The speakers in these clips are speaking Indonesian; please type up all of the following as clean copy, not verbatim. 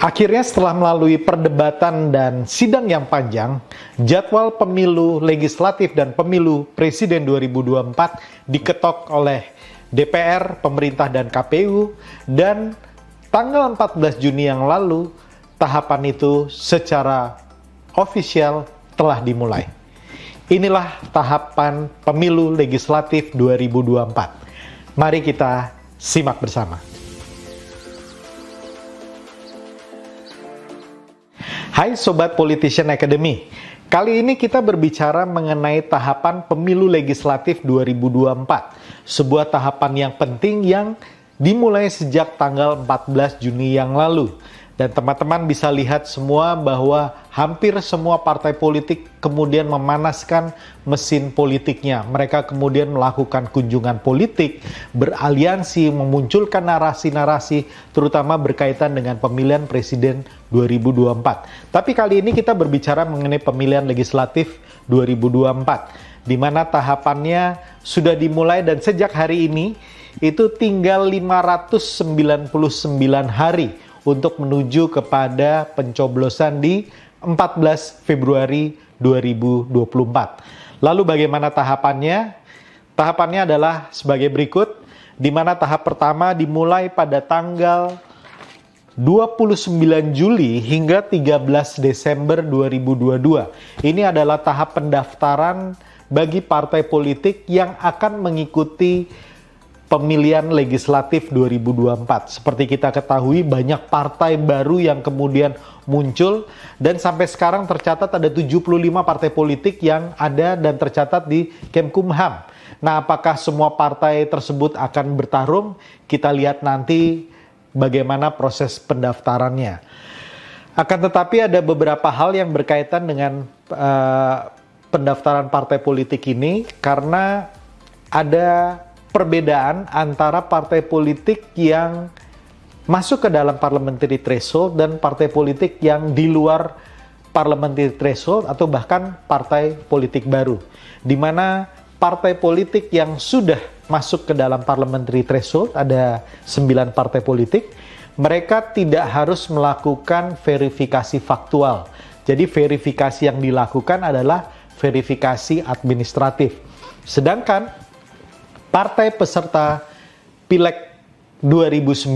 Akhirnya setelah melalui perdebatan dan sidang yang panjang, jadwal pemilu legislatif dan pemilu presiden 2024 diketok oleh DPR, pemerintah dan KPU, dan tanggal 14 Juni yang lalu tahapan itu secara ofisial telah dimulai. Inilah tahapan pemilu legislatif 2024. Mari kita simak bersama. Hai Sobat Politician Academy, kali ini kita berbicara mengenai tahapan pemilu legislatif 2024. Sebuah tahapan yang penting yang dimulai sejak tanggal 14 Juni yang lalu. Dan teman-teman bisa lihat semua bahwa hampir semua partai politik kemudian memanaskan mesin politiknya. Mereka kemudian melakukan kunjungan politik, beraliansi, memunculkan narasi-narasi terutama berkaitan dengan pemilihan presiden 2024. Tapi kali ini kita berbicara mengenai pemilihan legislatif 2024, di mana tahapannya sudah dimulai dan sejak hari ini itu tinggal 599 hari untuk menuju kepada pencoblosan di 14 Februari 2024. Lalu bagaimana tahapannya? Tahapannya adalah sebagai berikut, di mana tahap pertama dimulai pada tanggal 29 Juli hingga 13 Desember 2022. Ini adalah tahap pendaftaran bagi partai politik yang akan mengikuti pemilihan legislatif 2024. Seperti kita ketahui, banyak partai baru yang kemudian muncul dan sampai sekarang tercatat ada 75 partai politik yang ada dan tercatat di Kemkumham. Nah, apakah semua partai tersebut akan bertarung? Kita lihat nanti bagaimana proses pendaftarannya. Akan tetapi ada beberapa hal yang berkaitan dengan pendaftaran partai politik ini karena ada perbedaan antara partai politik yang masuk ke dalam parliamentary threshold dan partai politik yang di luar parliamentary threshold atau bahkan partai politik baru. Di mana partai politik yang sudah masuk ke dalam parliamentary threshold, ada 9 partai politik, mereka tidak harus melakukan verifikasi faktual. Jadi verifikasi yang dilakukan adalah verifikasi administratif. Sedangkan partai peserta Pileg 2019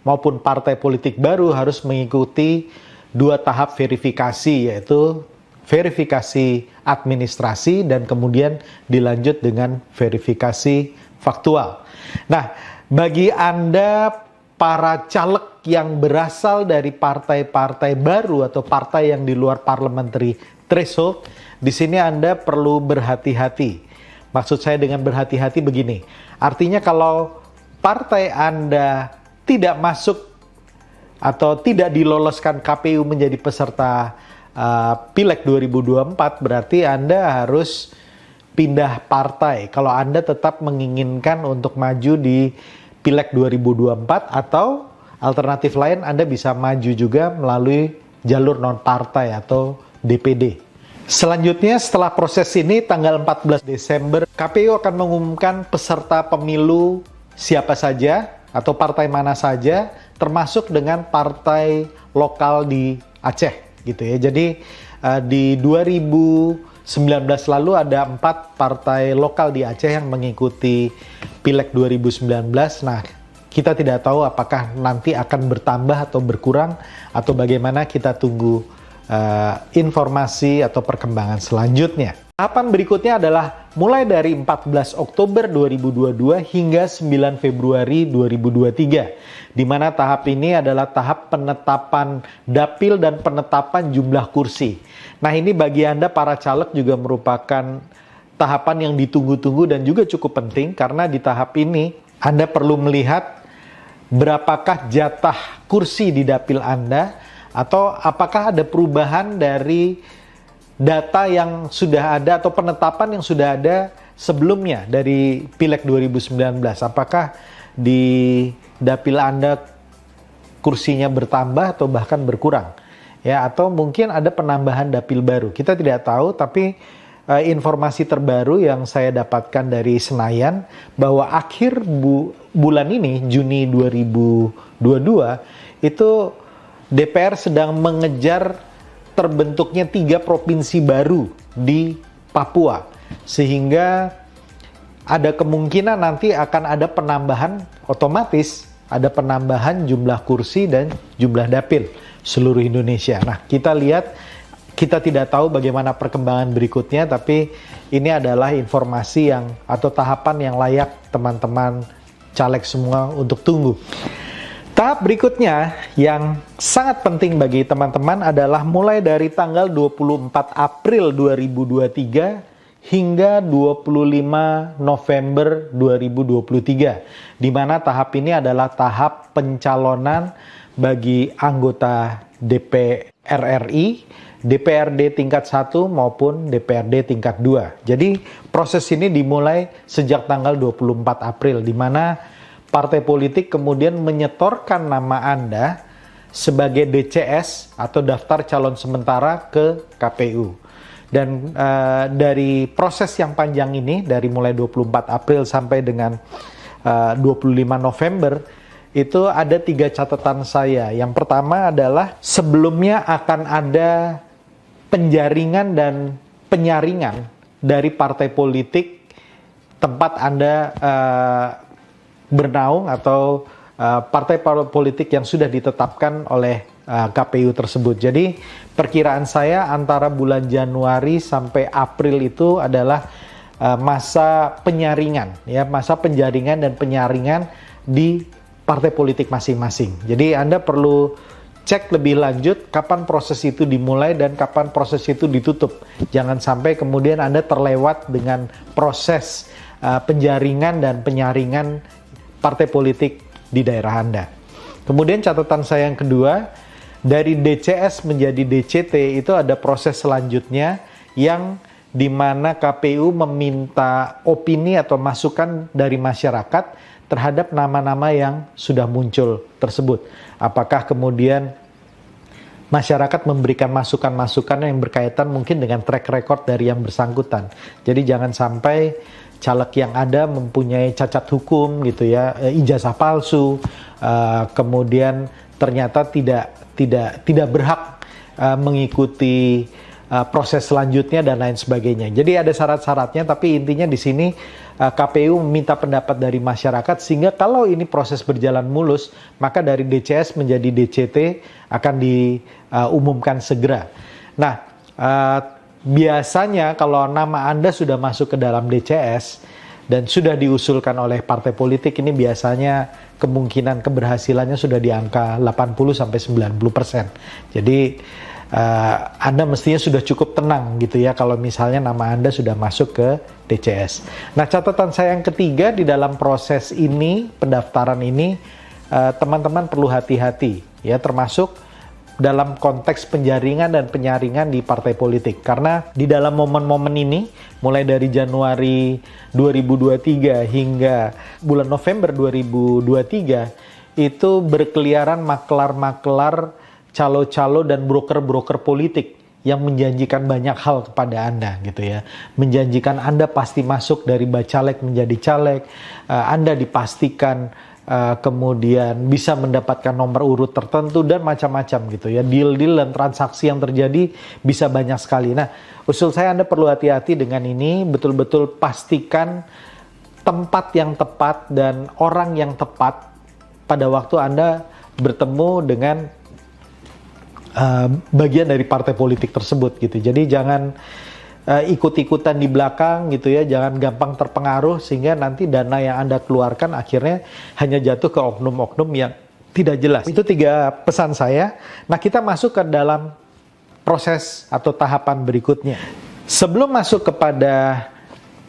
maupun partai politik baru harus mengikuti 2 tahap verifikasi, yaitu verifikasi administrasi dan kemudian dilanjut dengan verifikasi faktual. Nah, bagi Anda para caleg yang berasal dari partai-partai baru atau partai yang di luar parliamentary threshold, di sini Anda perlu berhati-hati. Maksud saya dengan berhati-hati begini, artinya kalau partai Anda tidak masuk atau tidak diloloskan KPU menjadi peserta Pileg 2024, berarti Anda harus pindah partai kalau Anda tetap menginginkan untuk maju di Pileg 2024, atau alternatif lain Anda bisa maju juga melalui jalur non-partai atau DPD. Selanjutnya setelah proses ini tanggal 14 Desember KPU akan mengumumkan peserta pemilu siapa saja atau partai mana saja, termasuk dengan partai lokal di Aceh gitu ya. Jadi di 2019 lalu ada 4 partai lokal di Aceh yang mengikuti Pileg 2019. Nah, kita tidak tahu apakah nanti akan bertambah atau berkurang atau bagaimana, kita tunggu informasi atau perkembangan selanjutnya. Tahapan berikutnya adalah mulai dari 14 Oktober 2022 hingga 9 Februari 2023, di mana tahap ini adalah tahap penetapan dapil dan penetapan jumlah kursi. Nah, ini bagi Anda para caleg juga merupakan tahapan yang ditunggu-tunggu dan juga cukup penting, karena di tahap ini Anda perlu melihat berapakah jatah kursi di dapil Anda, atau apakah ada perubahan dari data yang sudah ada atau penetapan yang sudah ada sebelumnya dari Pileg 2019. Apakah di dapil Anda kursinya bertambah atau bahkan berkurang? Ya, atau mungkin ada penambahan dapil baru. Kita tidak tahu, tapi informasi terbaru yang saya dapatkan dari Senayan bahwa akhir bulan ini, Juni 2022, itu DPR sedang mengejar terbentuknya 3 provinsi baru di Papua, sehingga ada kemungkinan nanti akan ada penambahan, otomatis ada penambahan jumlah kursi dan jumlah dapil seluruh Indonesia. Nah, kita lihat, kita tidak tahu bagaimana perkembangan berikutnya, tapi ini adalah informasi yang atau tahapan yang layak teman-teman caleg semua untuk tunggu. Tahap berikutnya yang sangat penting bagi teman-teman adalah mulai dari tanggal 24 April 2023 hingga 25 November 2023, di mana tahap ini adalah tahap pencalonan bagi anggota DPR RI, DPRD tingkat 1 maupun DPRD tingkat 2. Jadi proses ini dimulai sejak tanggal 24 April, di mana partai politik kemudian menyetorkan nama Anda sebagai DCS atau daftar calon sementara ke KPU. Dan dari proses yang panjang ini, dari mulai 24 April sampai dengan 25 November, itu ada 3 catatan saya. Yang pertama adalah sebelumnya akan ada penjaringan dan penyaringan dari partai politik tempat Anda bernaung atau partai politik yang sudah ditetapkan oleh KPU tersebut. Jadi perkiraan saya antara bulan Januari sampai April itu adalah masa penyaringan, ya, masa penjaringan dan penyaringan di partai politik masing-masing. Jadi Anda perlu cek lebih lanjut kapan proses itu dimulai dan kapan proses itu ditutup. Jangan sampai kemudian Anda terlewat dengan proses penjaringan dan penyaringan partai politik di daerah Anda. Kemudian catatan saya yang kedua, dari DCS menjadi DCT itu ada proses selanjutnya yang dimana KPU meminta opini atau masukan dari masyarakat terhadap nama-nama yang sudah muncul tersebut. Apakah kemudian masyarakat memberikan masukan-masukan yang berkaitan mungkin dengan track record dari yang bersangkutan. Jadi jangan sampai caleg yang ada mempunyai cacat hukum gitu ya, ijazah palsu, kemudian ternyata tidak berhak mengikuti proses selanjutnya dan lain sebagainya. Jadi ada syarat-syaratnya, tapi intinya di sini KPU meminta pendapat dari masyarakat sehingga kalau ini proses berjalan mulus, maka dari DCS menjadi DCT akan diumumkan segera. Nah, biasanya kalau nama Anda sudah masuk ke dalam DCS dan sudah diusulkan oleh partai politik, ini biasanya kemungkinan keberhasilannya sudah di angka 80-90%. Jadi Anda mestinya sudah cukup tenang gitu ya kalau misalnya nama Anda sudah masuk ke DCS. Nah, catatan saya yang ketiga di dalam proses ini, pendaftaran ini, teman-teman perlu hati-hati ya, termasuk dalam konteks penjaringan dan penyaringan di partai politik. Karena di dalam momen-momen ini, mulai dari Januari 2023 hingga bulan November 2023, itu berkeliaran maklar-maklar, calo-calo dan broker-broker politik yang menjanjikan banyak hal kepada Anda gitu ya. Menjanjikan Anda pasti masuk dari bacalek menjadi caleg, Anda dipastikan kemudian bisa mendapatkan nomor urut tertentu dan macam-macam gitu ya. Deal-deal dan transaksi yang terjadi bisa banyak sekali. Nah, usul saya Anda perlu hati-hati dengan ini, betul-betul pastikan tempat yang tepat dan orang yang tepat pada waktu Anda bertemu dengan bagian dari partai politik tersebut gitu. Jadi jangan ikut-ikutan di belakang gitu ya, jangan gampang terpengaruh sehingga nanti dana yang Anda keluarkan akhirnya hanya jatuh ke oknum-oknum yang tidak jelas. Itu 3 pesan saya. Nah, kita masuk ke dalam proses atau tahapan berikutnya. Sebelum masuk kepada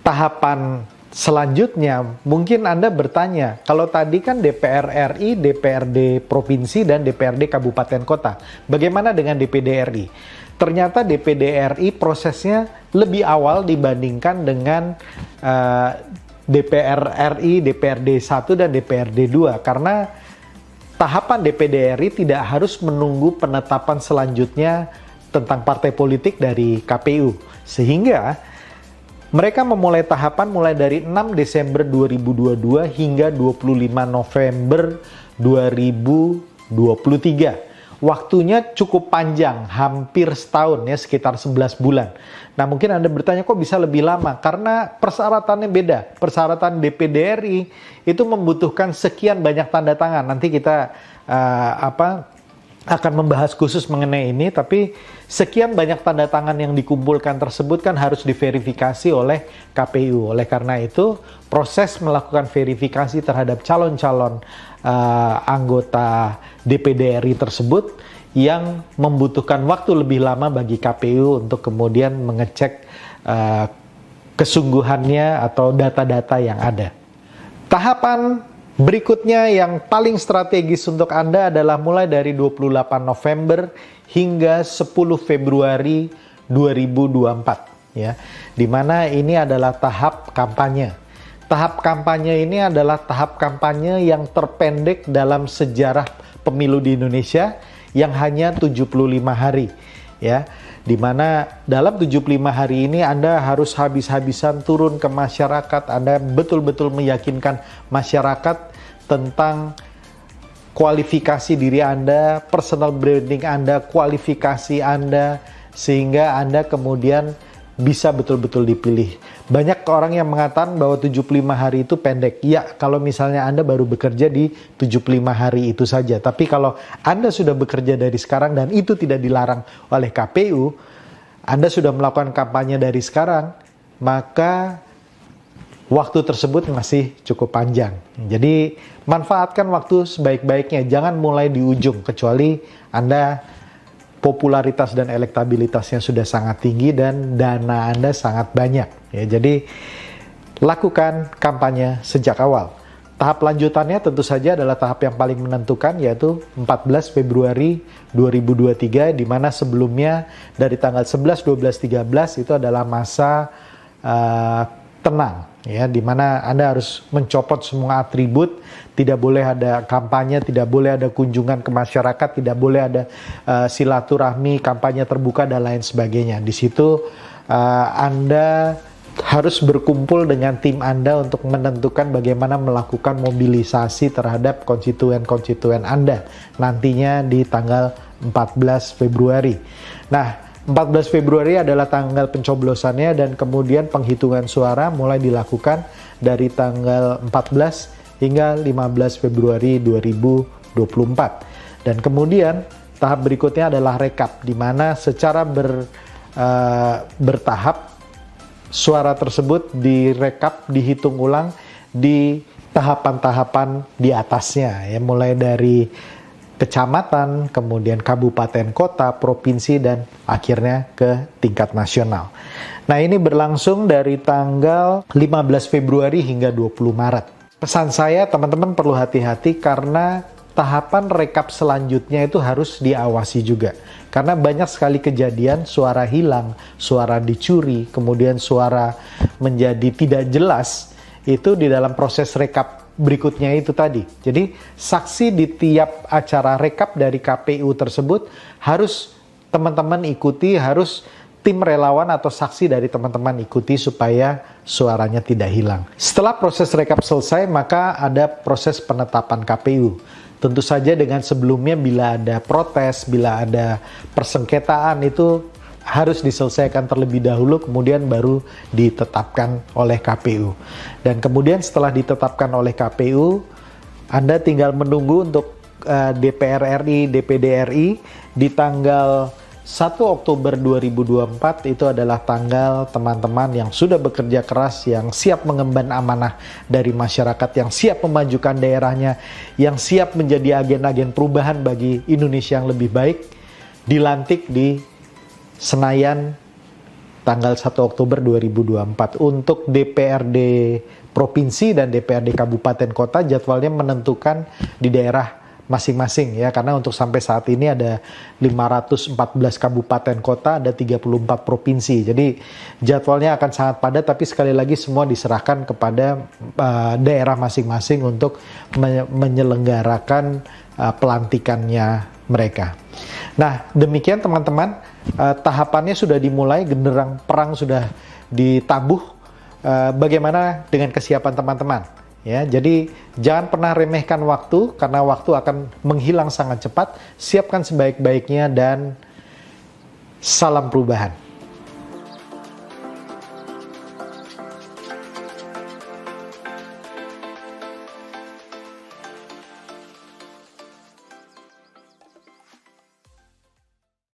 tahapan selanjutnya, mungkin Anda bertanya, kalau tadi kan DPR RI, DPRD Provinsi, dan DPRD Kabupaten Kota, bagaimana dengan DPD RI? Ternyata DPD RI prosesnya lebih awal dibandingkan dengan DPR RI, DPRD 1, dan DPRD 2. Karena tahapan DPD RI tidak harus menunggu penetapan selanjutnya tentang partai politik dari KPU. Sehingga mereka memulai tahapan mulai dari 6 Desember 2022 hingga 25 November 2023. waktunya cukup panjang, hampir setahun ya, sekitar 11 bulan. Nah mungkin Anda bertanya kok bisa lebih lama? Karena persyaratannya beda. Persyaratan DPD RI itu membutuhkan sekian banyak tanda tangan. Nanti kita akan membahas khusus mengenai ini, tapi sekian banyak tanda tangan yang dikumpulkan tersebut kan harus diverifikasi oleh KPU. Oleh karena itu, proses melakukan verifikasi terhadap calon-calon anggota DPD RI tersebut yang membutuhkan waktu lebih lama bagi KPU untuk kemudian mengecek kesungguhannya atau data-data yang ada. Tahapan berikutnya yang paling strategis untuk Anda adalah mulai dari 28 November hingga 10 Februari 2024 ya. Di mana ini adalah tahap kampanye. Tahap kampanye ini adalah tahap kampanye yang terpendek dalam sejarah pemilu di Indonesia yang hanya 75 hari ya. Di mana dalam 75 hari ini Anda harus habis-habisan turun ke masyarakat, Anda betul-betul meyakinkan masyarakat tentang kualifikasi diri Anda, personal branding Anda, kualifikasi Anda, sehingga Anda kemudian bisa betul-betul dipilih. Banyak orang yang mengatakan bahwa 75 hari itu pendek. Ya, kalau misalnya Anda baru bekerja di 75 hari itu saja. Tapi kalau Anda sudah bekerja dari sekarang dan itu tidak dilarang oleh KPU, Anda sudah melakukan kampanye dari sekarang, maka waktu tersebut masih cukup panjang. Jadi, manfaatkan waktu sebaik-baiknya. Jangan mulai di ujung, kecuali Anda popularitas dan elektabilitasnya sudah sangat tinggi dan dana Anda sangat banyak. Ya, jadi lakukan kampanye sejak awal. Tahap lanjutannya tentu saja adalah tahap yang paling menentukan, yaitu 14 Februari 2023, di mana sebelumnya dari tanggal 11, 12, 13 itu adalah masa tenang, ya, di mana Anda harus mencopot semua atribut. Tidak boleh ada kampanye, tidak boleh ada kunjungan ke masyarakat, tidak boleh ada silaturahmi, kampanye terbuka, dan lain sebagainya. Di situ Anda harus berkumpul dengan tim Anda untuk menentukan bagaimana melakukan mobilisasi terhadap konstituen-konstituen Anda nantinya di tanggal 14 Februari. Nah, 14 Februari adalah tanggal pencoblosannya dan kemudian penghitungan suara mulai dilakukan dari tanggal 14 hingga 15 Februari 2024. Dan kemudian tahap berikutnya adalah rekap, di mana secara bertahap suara tersebut direkap, dihitung ulang di tahapan-tahapan di atasnya, ya, mulai dari kecamatan, kemudian kabupaten, kota, provinsi, dan akhirnya ke tingkat nasional. Nah, ini berlangsung dari tanggal 15 Februari hingga 20 Maret. Pesan saya, teman-teman perlu hati-hati karena tahapan rekap selanjutnya itu harus diawasi juga. Karena banyak sekali kejadian suara hilang, suara dicuri, kemudian suara menjadi tidak jelas, itu di dalam proses rekap berikutnya itu tadi. Jadi saksi di tiap acara rekap dari KPU tersebut harus teman-teman ikuti, harus tim relawan atau saksi dari teman-teman ikuti supaya suaranya tidak hilang. Setelah proses rekap selesai, maka ada proses penetapan KPU. Tentu saja dengan sebelumnya bila ada protes, bila ada persengketaan itu harus diselesaikan terlebih dahulu, kemudian baru ditetapkan oleh KPU. Dan kemudian setelah ditetapkan oleh KPU, Anda tinggal menunggu untuk DPR RI, DPD RI di tanggal 1 Oktober 2024 itu adalah tanggal teman-teman yang sudah bekerja keras, yang siap mengemban amanah dari masyarakat, yang siap memajukan daerahnya, yang siap menjadi agen-agen perubahan bagi Indonesia yang lebih baik, dilantik di Senayan tanggal 1 Oktober 2024. Untuk DPRD Provinsi dan DPRD Kabupaten Kota jadwalnya menentukan di daerah masing-masing, ya, karena untuk sampai saat ini ada 514 kabupaten kota, ada 34 provinsi. Jadi jadwalnya akan sangat padat, tapi sekali lagi semua diserahkan kepada daerah masing-masing untuk menyelenggarakan pelantikannya mereka. Nah, demikian teman-teman, tahapannya sudah dimulai, genderang perang sudah ditabuh. Bagaimana dengan kesiapan teman-teman? Ya, jadi jangan pernah remehkan waktu karena waktu akan menghilang sangat cepat. Siapkan sebaik-baiknya dan salam perubahan.